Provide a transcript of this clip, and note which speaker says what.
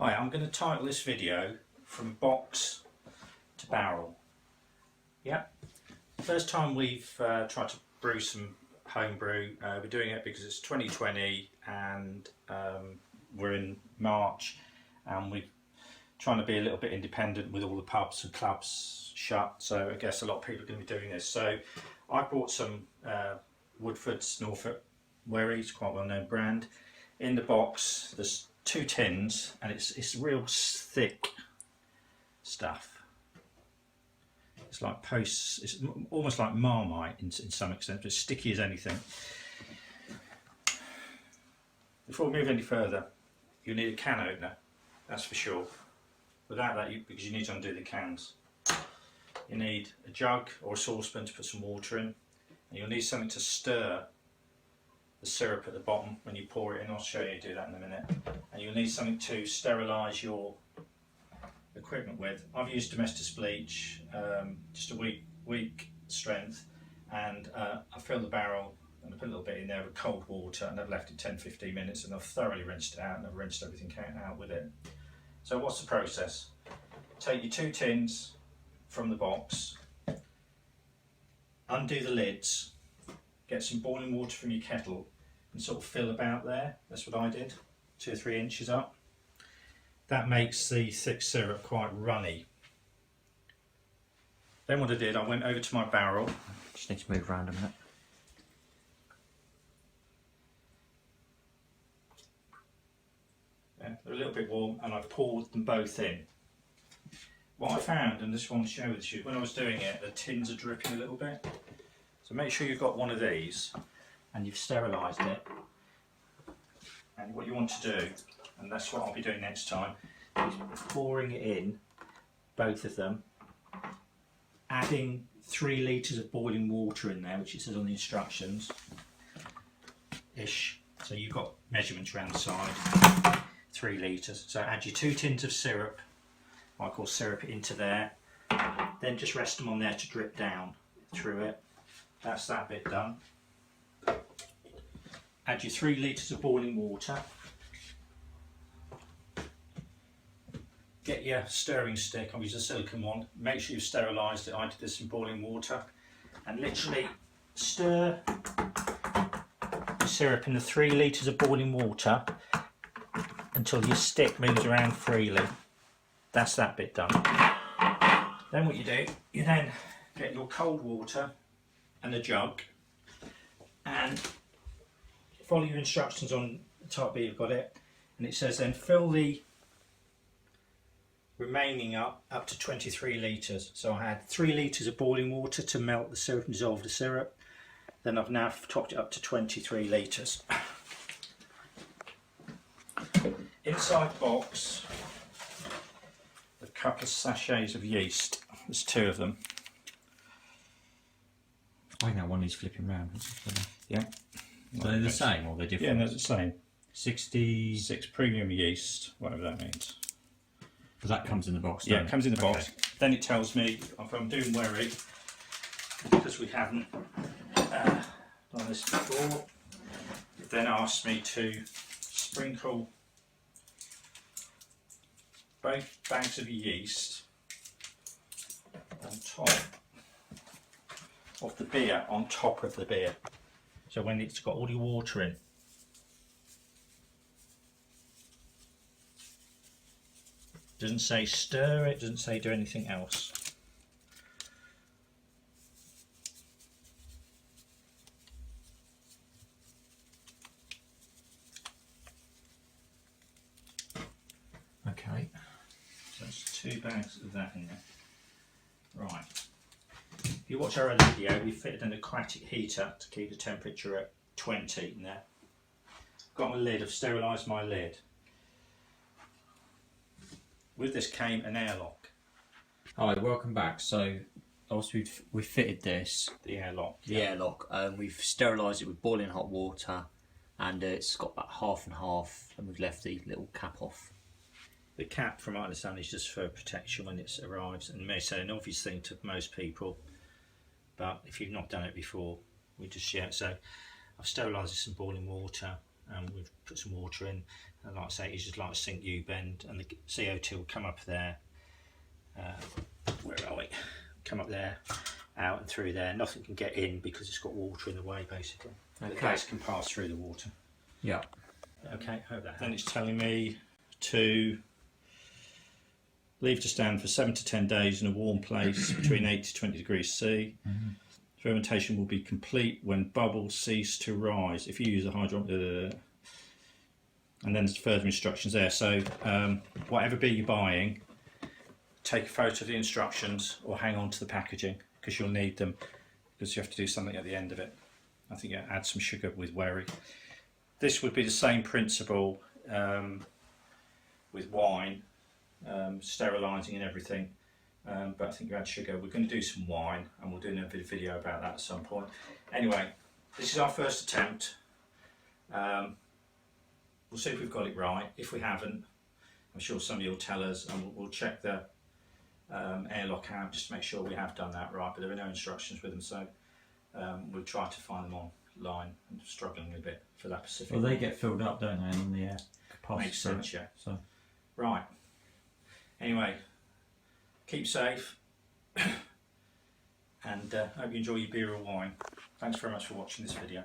Speaker 1: Hi, I'm going to title this video From Box to Barrel. Yep. First time we've tried to brew some home brew. We're doing it because it's 2020 and we're in March and we're trying to be a little bit independent with all the pubs and clubs shut, so I guess a lot of people are going to be doing this. So I bought some Woodfordes Wherry, it's quite a well known brand. In the box there's 2 tins and it's real thick stuff. It's like it's almost like Marmite in some extent, but as sticky as anything. Before we move any further, you'll need a can opener, that's for sure. Without that, because you need to undo the cans. You need a jug or a saucepan to put some water in, and you'll need something to stir the syrup at the bottom when you pour it in. I'll show you do that in a minute. And you'll need something to sterilise your equipment with. I've used domestic bleach, just a weak strength, and I fill the barrel and I put a little bit in there with cold water, and I've left it 10-15 minutes, and I've thoroughly rinsed it out, and I've rinsed everything out with it. So what's the process? Take your 2 tins from the box, undo the lids, get some boiling water from your kettle and sort of fill about there. That's what I did, 2 or 3 inches up. That makes the thick syrup quite runny. Then what I did, I went over to my barrel.
Speaker 2: Just need to move around a minute.
Speaker 1: Yeah, they're a little bit warm, and I poured them both in. What I found, and this one to share with you, when I was doing it, the tins are dripping a little bit. So make sure you've got one of these and you've sterilised it. And what you want to do, and that's what I'll be doing next time, is pouring it in, both of them, adding 3 litres of boiling water in there, which it says on the instructions, ish. So you've got measurements around the side, 3 litres. So add your 2 tins of syrup, what I call syrup, into there. Then just rest them on there to drip down through it. That's that bit done. Add your 3 litres of boiling water. Get your stirring stick, I'll use a silicone one. Make sure you've sterilised it. I did this in boiling water. And literally stir the syrup in the 3 litres of boiling water until your stick moves around freely. That's that bit done. Then what you do, you then get your cold water and a jug and follow your instructions on the top B, you've got it, and it says then fill the remaining up to 23 litres. So I had 3 litres of boiling water to melt the syrup and dissolve the syrup. Then I've now topped it up to 23 litres. Inside the box, a couple of sachets of yeast. There's 2 of them.
Speaker 2: I think that one is flipping round.
Speaker 1: Yeah.
Speaker 2: So they're the same or they're different?
Speaker 1: Yeah, they're the same. 66 premium yeast, whatever that means.
Speaker 2: But that comes in the box,
Speaker 1: yeah, it comes in the box. Then it tells me if I'm doing wherry, because we haven't done this before, it then asks me to sprinkle both bags of yeast on top of the beer, on top of the beer. So when it's got all your water in. Doesn't say stir it, doesn't say do anything else. Okay, so that's 2 bags of that in there. Right. If you watch our other video, we fitted an aquatic heater to keep the temperature at 20 in there. Got my lid, I've sterilised my lid. With this came an airlock.
Speaker 2: Hi, welcome back. So obviously we've fitted this,
Speaker 1: the airlock.
Speaker 2: airlock. We've sterilised it with boiling hot water, and it's got about half and half, and we've left the little cap off.
Speaker 1: The cap, from what I understand, is just for protection when it arrives, and may say an obvious thing to most people, but if you've not done it before, we just share it. So I've sterilised this in boiling water, and we've put some water in, and like I say, it's just like a sink U-bend, and the CO2 will come up there. Where are we? Come up there, out and through there. Nothing can get in because it's got water in the way, basically. Okay. The gas can pass through the water.
Speaker 2: Yeah.
Speaker 1: Okay, hope that helps. Then it's telling me to leave to stand for 7 to 10 days in a warm place between 8 to 20 degrees C. Fermentation will be complete when bubbles cease to rise. If you use a hydrometer, and then there's further instructions there. So whatever beer you're buying, take a photo of the instructions or hang on to the packaging, because you'll need them, because you have to do something at the end of it. I think you add some sugar with wherry. This would be the same principle with wine, sterilising and everything, but I think you add sugar. We're going to do some wine, and we'll do another video about that at some point. Anyway, this is our first attempt. We'll see if we've got it right. If we haven't, I'm sure somebody will tell us, and we'll check the airlock out just to make sure we have done that right, but there are no instructions with them, so we'll try to find them online. I'm struggling a bit for that specific.
Speaker 3: Well, they get filled up, don't they, in the air capacity?
Speaker 1: Makes sense, yeah.
Speaker 3: So.
Speaker 1: Right. Anyway, keep safe, and hope you enjoy your beer or wine. Thanks very much for watching this video.